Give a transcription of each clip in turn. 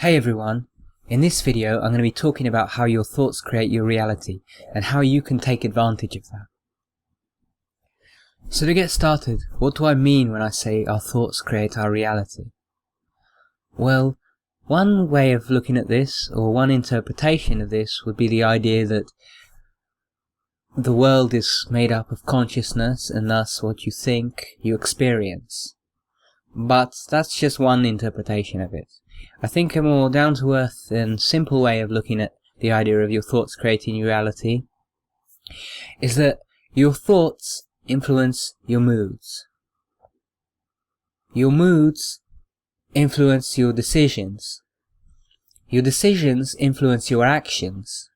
Hey everyone, in this video I'm going to be talking about how your thoughts create your reality and how you can take advantage of that. So to get started, what do I mean when I say our thoughts create our reality? Well, one way of looking at this, or one interpretation of this, would be the idea that the world is made up of consciousness and thus what you think, you experience. But that's just one interpretation of it. I think a more down-to-earth and simple way of looking at the idea of your thoughts creating your reality is that your thoughts influence your moods. Your moods influence your decisions. Your decisions influence your actions.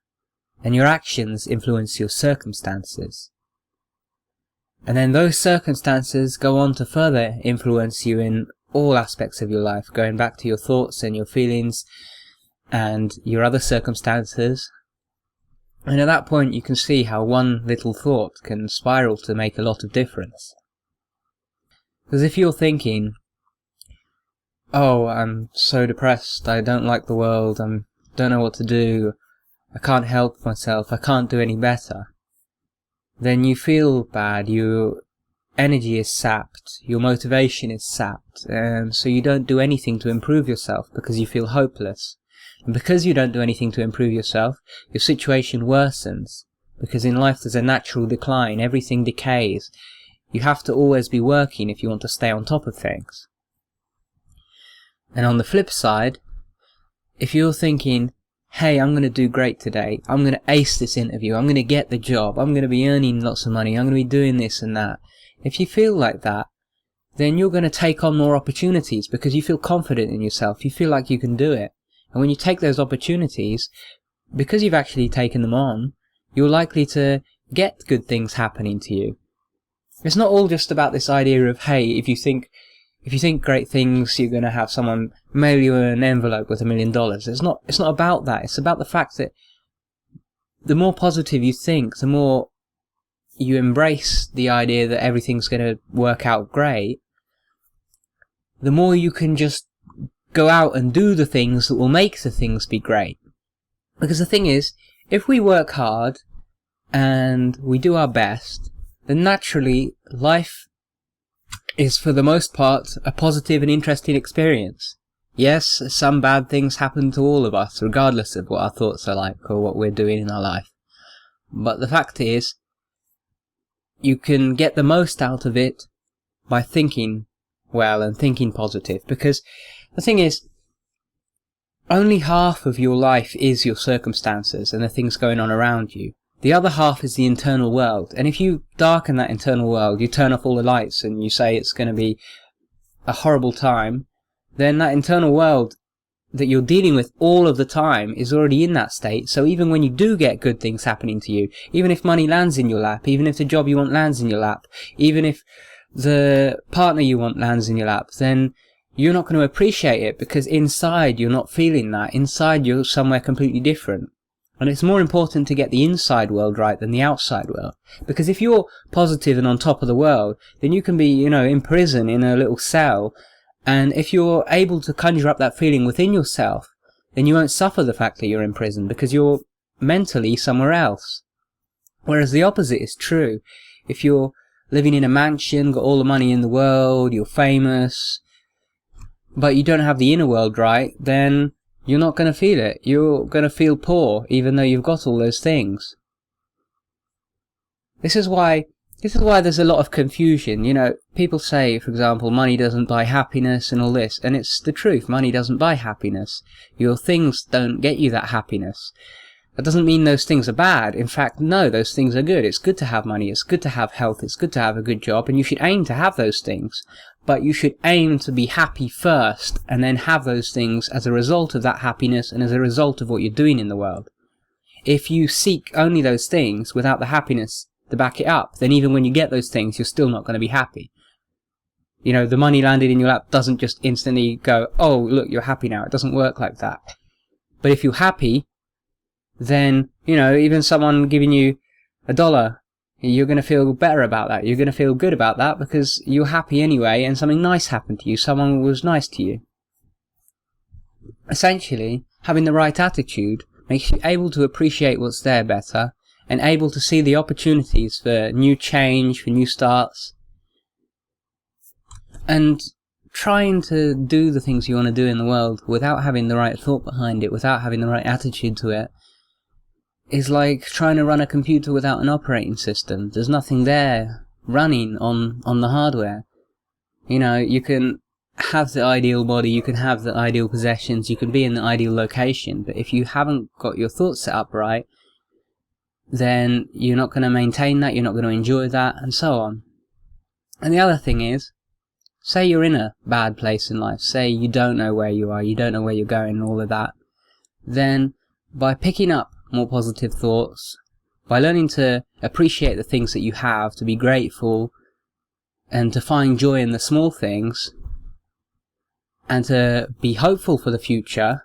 And your actions influence your circumstances. And then those circumstances go on to further influence you in all aspects of your life, going back to your thoughts and your feelings and your other circumstances. And at that point you can see how one little thought can spiral to make a lot of difference. Because if you're thinking, oh, I'm so depressed, I don't like the world, I don't know what to do, I can't help myself, I can't do any better, then you feel bad, your energy is sapped, your motivation is sapped, and so you don't do anything to improve yourself because you feel hopeless. And because you don't do anything to improve yourself, your situation worsens, because in life there's a natural decline, everything decays. You have to always be working if you want to stay on top of things. And on the flip side, if you're thinking, hey, I'm going to do great today, I'm going to ace this interview, I'm going to get the job, I'm going to be earning lots of money, I'm going to be doing this and that. If you feel like that, then you're going to take on more opportunities because you feel confident in yourself, you feel like you can do it. And when you take those opportunities, because you've actually taken them on, you're likely to get good things happening to you. It's not all just about this idea of, hey, if you think great things, you're going to have someone mail you an envelope with $1 million. It's not about that. It's about the fact that the more positive you think, the more you embrace the idea that everything's going to work out great, the more you can just go out and do the things that will make the things be great. Because the thing is, if we work hard and we do our best, then naturally life is for the most part a positive and interesting experience. Yes, some bad things happen to all of us, regardless of what our thoughts are like or what we're doing in our life. But the fact is, you can get the most out of it by thinking well and thinking positive. Because the thing is, only half of your life is your circumstances and the things going on around you. The other half is the internal world. And if you darken that internal world, you turn off all the lights and you say it's going to be a horrible time, then that internal world that you're dealing with all of the time is already in that state. So even when you do get good things happening to you, even if money lands in your lap, even if the job you want lands in your lap, even if the partner you want lands in your lap, then you're not going to appreciate it because inside you're not feeling that. Inside you're somewhere completely different. And it's more important to get the inside world right than the outside world. Because if you're positive and on top of the world, then you can be, in prison in a little cell. And if you're able to conjure up that feeling within yourself, then you won't suffer the fact that you're in prison because you're mentally somewhere else. Whereas the opposite is true. If you're living in a mansion, got all the money in the world, you're famous, but you don't have the inner world right, then you're not going to feel it. You're going to feel poor, even though you've got all those things. This is why there's a lot of confusion. People say, for example, money doesn't buy happiness and all this, and it's the truth. Money doesn't buy happiness. Your things don't get you that happiness. That doesn't mean those things are bad. In fact, no, those things are good. It's good to have money. It's good to have health. It's good to have a good job, and you should aim to have those things. But you should aim to be happy first, and then have those things as a result of that happiness and as a result of what you're doing in the world. If you seek only those things without the happiness to back it up, then even when you get those things, you're still not going to be happy. The money landed in your lap doesn't just instantly go, oh, look, you're happy now. It doesn't work like that. But if you're happy, then, even someone giving you $1, you're going to feel better about that. You're going to feel good about that because you're happy anyway and something nice happened to you. Someone was nice to you. essentially, having the right attitude makes you able to appreciate what's there better, and able to see the opportunities for new change, for new starts, and trying to do the things you want to do in the world without having the right thought behind it, without having the right attitude to it, is like trying to run a computer without an operating system. There's nothing there running on the hardware. You know, you can have the ideal body, you can have the ideal possessions, you can be in the ideal location, but if you haven't got your thoughts set up right, then you're not going to maintain that, you're not going to enjoy that, and so on. And the other thing is, say you're in a bad place in life, say you don't know where you are, you don't know where you're going and all of that, then by picking up more positive thoughts, by learning to appreciate the things that you have, to be grateful, and to find joy in the small things, and to be hopeful for the future,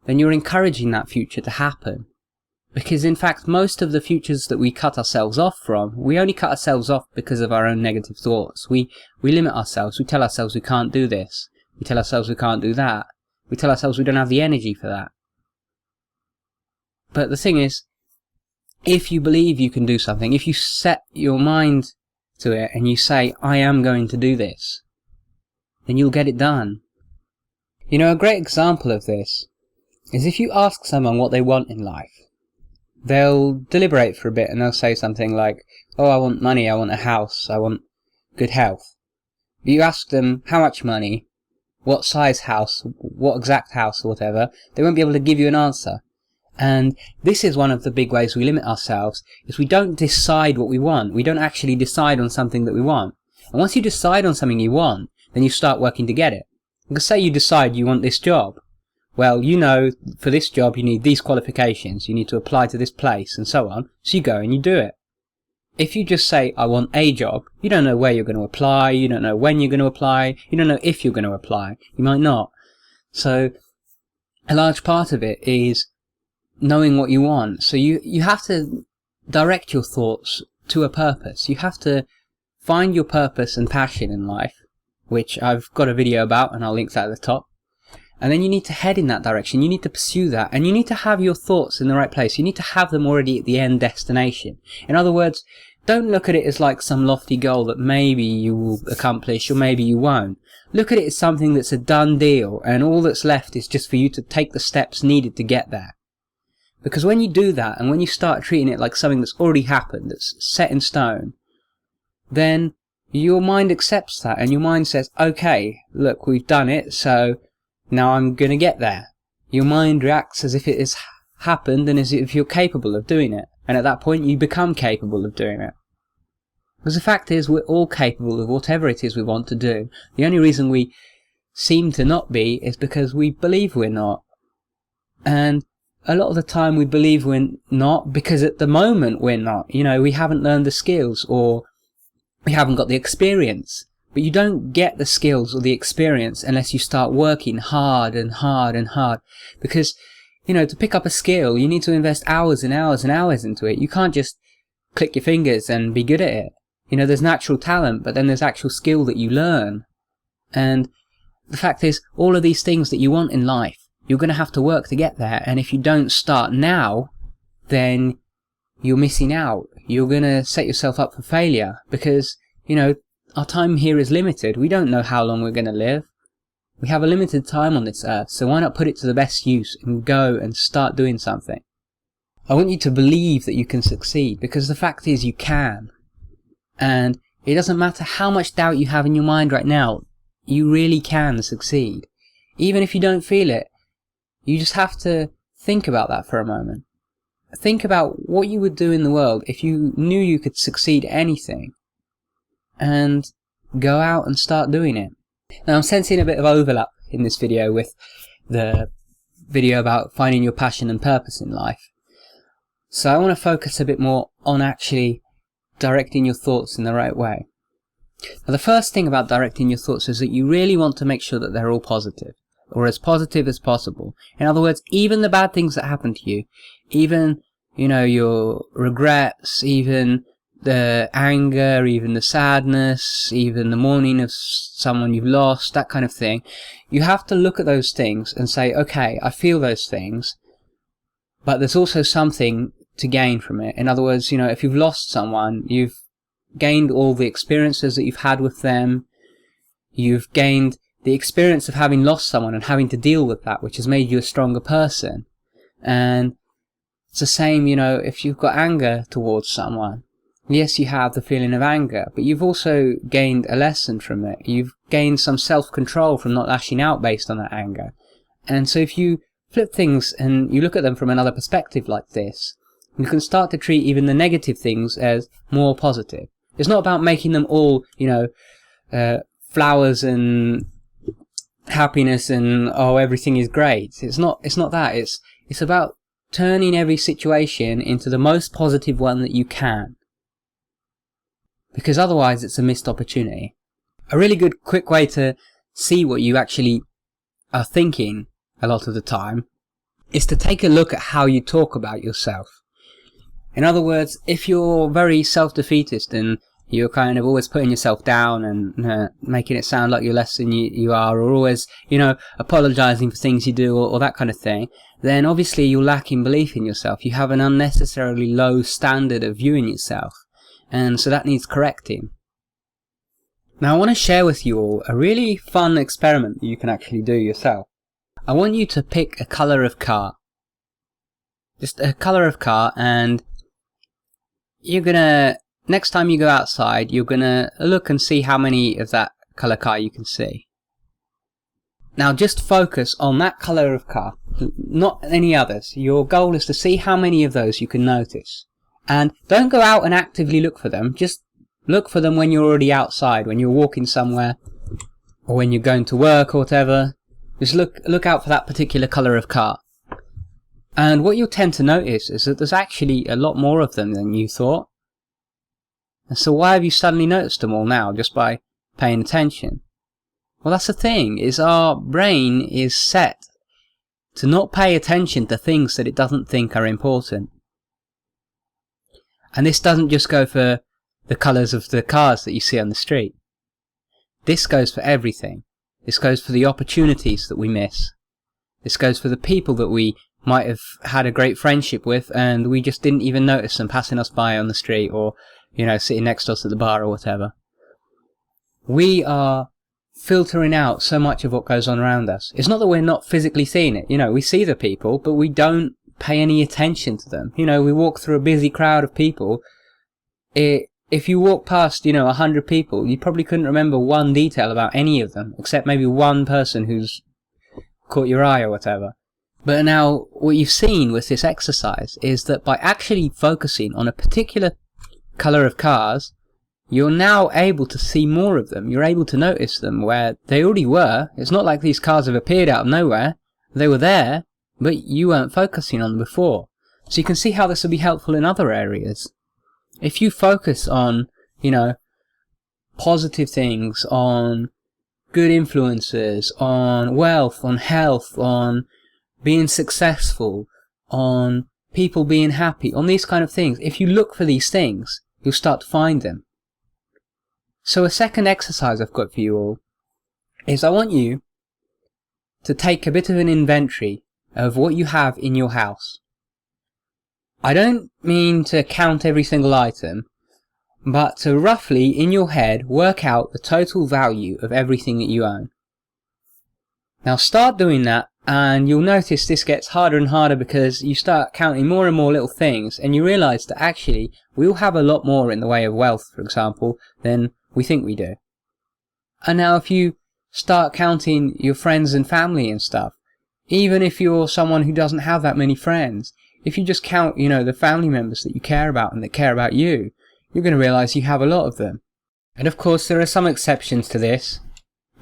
then you're encouraging that future to happen. Because in fact, most of the futures that we cut ourselves off from, we only cut ourselves off because of our own negative thoughts. We limit ourselves, we tell ourselves we can't do this, we tell ourselves we can't do that, we tell ourselves we don't have the energy for that. But the thing is, if you believe you can do something, if you set your mind to it and you say, I am going to do this, then you'll get it done. You know, a great example of this is if you ask someone what they want in life, they'll deliberate for a bit and they'll say something like, oh, I want money, I want a house, I want good health. But you ask them how much money, what size house, what exact house or whatever, they won't be able to give you an answer. And this is one of the big ways we limit ourselves, is we don't decide what we want. We don't actually decide on something that we want. And once you decide on something you want, then you start working to get it. Because say you decide you want this job. Well, you know, for this job you need these qualifications, you need to apply to this place, and so on, so you go and you do it. If you just say, I want a job, you don't know where you're going to apply, you don't know when you're going to apply, you don't know if you're going to apply, you might not. So, a large part of it is knowing what you want. So you have to direct your thoughts to a purpose. You have to find your purpose and passion in life, which I've got a video about, and I'll link that at the top. And then you need to head in that direction, you need to pursue that, and you need to have your thoughts in the right place. You need to have them already at the end destination. In other words, don't look at it as like some lofty goal that maybe you will accomplish or maybe you won't. Look at it as something that's a done deal, and all that's left is just for you to take the steps needed to get there. Because when you do that, and when you start treating it like something that's already happened, that's set in stone, then your mind accepts that, and your mind says, okay, look, we've done it, so now I'm going to get there. Your mind reacts as if it has happened and as if you're capable of doing it. And at that point you become capable of doing it. Because the fact is, we're all capable of whatever it is we want to do. The only reason we seem to not be is because we believe we're not. And a lot of the time we believe we're not because at the moment we're not. You know, we haven't learned the skills, or we haven't got the experience. But you don't get the skills or the experience unless you start working hard and hard and hard. Because, you know, to pick up a skill, you need to invest hours and hours and hours into it. You can't just click your fingers and be good at it. You know, there's natural talent, but then there's actual skill that you learn. And the fact is, all of these things that you want in life, you're going to have to work to get there. And if you don't start now, then you're missing out. You're going to set yourself up for failure because, you know, our time here is limited. We don't know how long we're going to live. We have a limited time on this earth, so why not put it to the best use and go and start doing something? I want you to believe that you can succeed, because the fact is you can. And it doesn't matter how much doubt you have in your mind right now, you really can succeed. Even if you don't feel it, you just have to think about that for a moment. Think about what you would do in the world if you knew you could succeed at anything. And go out and start doing it. Now I'm sensing a bit of overlap in this video with the video about finding your passion and purpose in life. So I want to focus a bit more on actually directing your thoughts in the right way. Now the first thing about directing your thoughts is that you really want to make sure that they're all positive, or as positive as possible. In other words, even the bad things that happen to you, even, you know, your regrets, even the anger, even the sadness, even the mourning of someone you've lost, that kind of thing. You have to look at those things and say, okay, I feel those things, but there's also something to gain from it. In other words, if you've lost someone, you've gained all the experiences that you've had with them. You've gained the experience of having lost someone and having to deal with that, which has made you a stronger person. And it's the same, if you've got anger towards someone. Yes, you have the feeling of anger, but you've also gained a lesson from it. You've gained some self-control from not lashing out based on that anger. And so if you flip things and you look at them from another perspective like this, you can start to treat even the negative things as more positive. It's not about making them all, flowers and happiness and, oh, everything is great. It's not that. It's about turning every situation into the most positive one that you can. Because otherwise it's a missed opportunity. A really good quick way to see what you actually are thinking a lot of the time is to take a look at how you talk about yourself. In other words, if you're very self-defeatist and you're kind of always putting yourself down and making it sound like you're less than you are, or always, apologizing for things you do or that kind of thing, then obviously you're lacking belief in yourself. You have an unnecessarily low standard of viewing yourself. And so that needs correcting. Now I want to share with you all a really fun experiment that you can actually do yourself. I want you to pick a colour of car. Just a colour of car, and you're gonna, next time you go outside, you're gonna look and see how many of that colour car you can see. Now just focus on that colour of car, not any others. Your goal is to see how many of those you can notice. And don't go out and actively look for them, just look for them when you're already outside, when you're walking somewhere, or when you're going to work or whatever. Just look out for that particular colour of car. And what you'll tend to notice is that there's actually a lot more of them than you thought. And so why have you suddenly noticed them all now, just by paying attention? Well, that's the thing, is our brain is set to not pay attention to things that it doesn't think are important. And this doesn't just go for the colours of the cars that you see on the street. This goes for everything. This goes for the opportunities that we miss. This goes for the people that we might have had a great friendship with and we just didn't even notice them passing us by on the street, or, sitting next to us at the bar or whatever. We are filtering out so much of what goes on around us. It's not that we're not physically seeing it. We see the people, but we don't pay any attention to them. We walk through a busy crowd of people. If you walk past, 100 people, you probably couldn't remember one detail about any of them, except maybe one person who's caught your eye or whatever. But now, what you've seen with this exercise is that by actually focusing on a particular colour of cars, you're now able to see more of them. You're able to notice them where they already were. It's not like these cars have appeared out of nowhere. They were there, but you weren't focusing on them before. So you can see how this will be helpful in other areas. If you focus on, positive things, on good influences, on wealth, on health, on being successful, on people being happy, on these kind of things, if you look for these things, you'll start to find them. So a second exercise I've got for you all is I want you to take a bit of an inventory of what you have in your house. I don't mean to count every single item, but to roughly, in your head, work out the total value of everything that you own. Now start doing that, and you'll notice this gets harder and harder because you start counting more and more little things, and you realise that actually we all have a lot more in the way of wealth, for example, than we think we do. And now if you start counting your friends and family and stuff, even if you're someone who doesn't have that many friends, if you just count, the family members that you care about and that care about you, you're going to realise you have a lot of them. And of course there are some exceptions to this.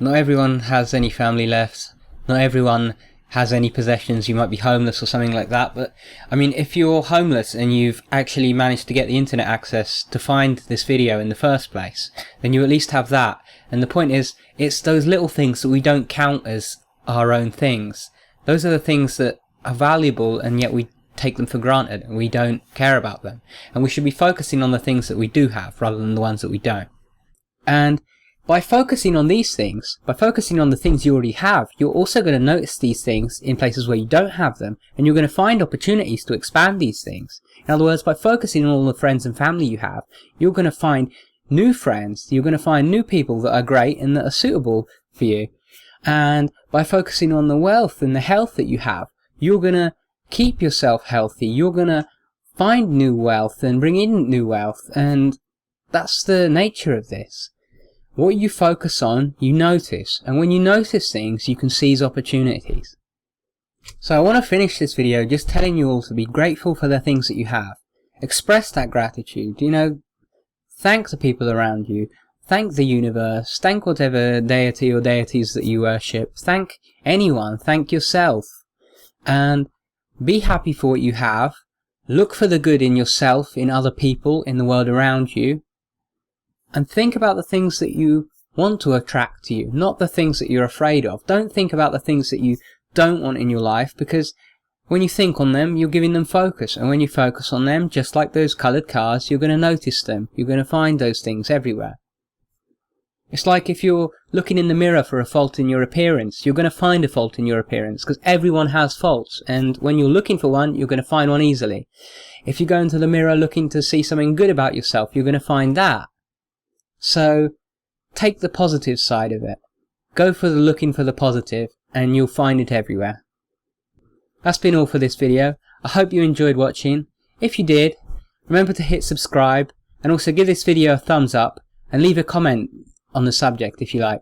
Not everyone has any family left. Not everyone has any possessions. You might be homeless or something like that. But, if you're homeless and you've actually managed to get the internet access to find this video in the first place, then you at least have that. And the point is, it's those little things that we don't count as our own things. Those are the things that are valuable and yet we take them for granted and we don't care about them. And we should be focusing on the things that we do have rather than the ones that we don't. And by focusing on these things, by focusing on the things you already have, you're also going to notice these things in places where you don't have them, and you're going to find opportunities to expand these things. In other words, by focusing on all the friends and family you have, you're going to find new friends, you're going to find new people that are great and that are suitable for you. And by focusing on the wealth and the health that you have, you're going to keep yourself healthy, you're going to find new wealth and bring in new wealth, and that's the nature of this. What you focus on, you notice, and when you notice things, you can seize opportunities. So I want to finish this video just telling you all to be grateful for the things that you have. Express that gratitude, thank the people around you, thank the universe, thank whatever deity or deities that you worship, thank anyone, thank yourself, and be happy for what you have. Look for the good in yourself, in other people, in the world around you, and think about the things that you want to attract to you, not the things that you're afraid of. Don't think about the things that you don't want in your life, because when you think on them, you're giving them focus. And when you focus on them, just like those coloured cars, you're going to notice them. You're going to find those things everywhere. It's like if you're looking in the mirror for a fault in your appearance, you're going to find a fault in your appearance, because everyone has faults. And when you're looking for one, you're going to find one easily. If you go into the mirror looking to see something good about yourself, you're going to find that. So take the positive side of it. Go for the looking for the positive, and you'll find it everywhere. That's been all for this video. I hope you enjoyed watching. If you did, remember to hit subscribe, and also give this video a thumbs up, and leave a comment on the subject if you like.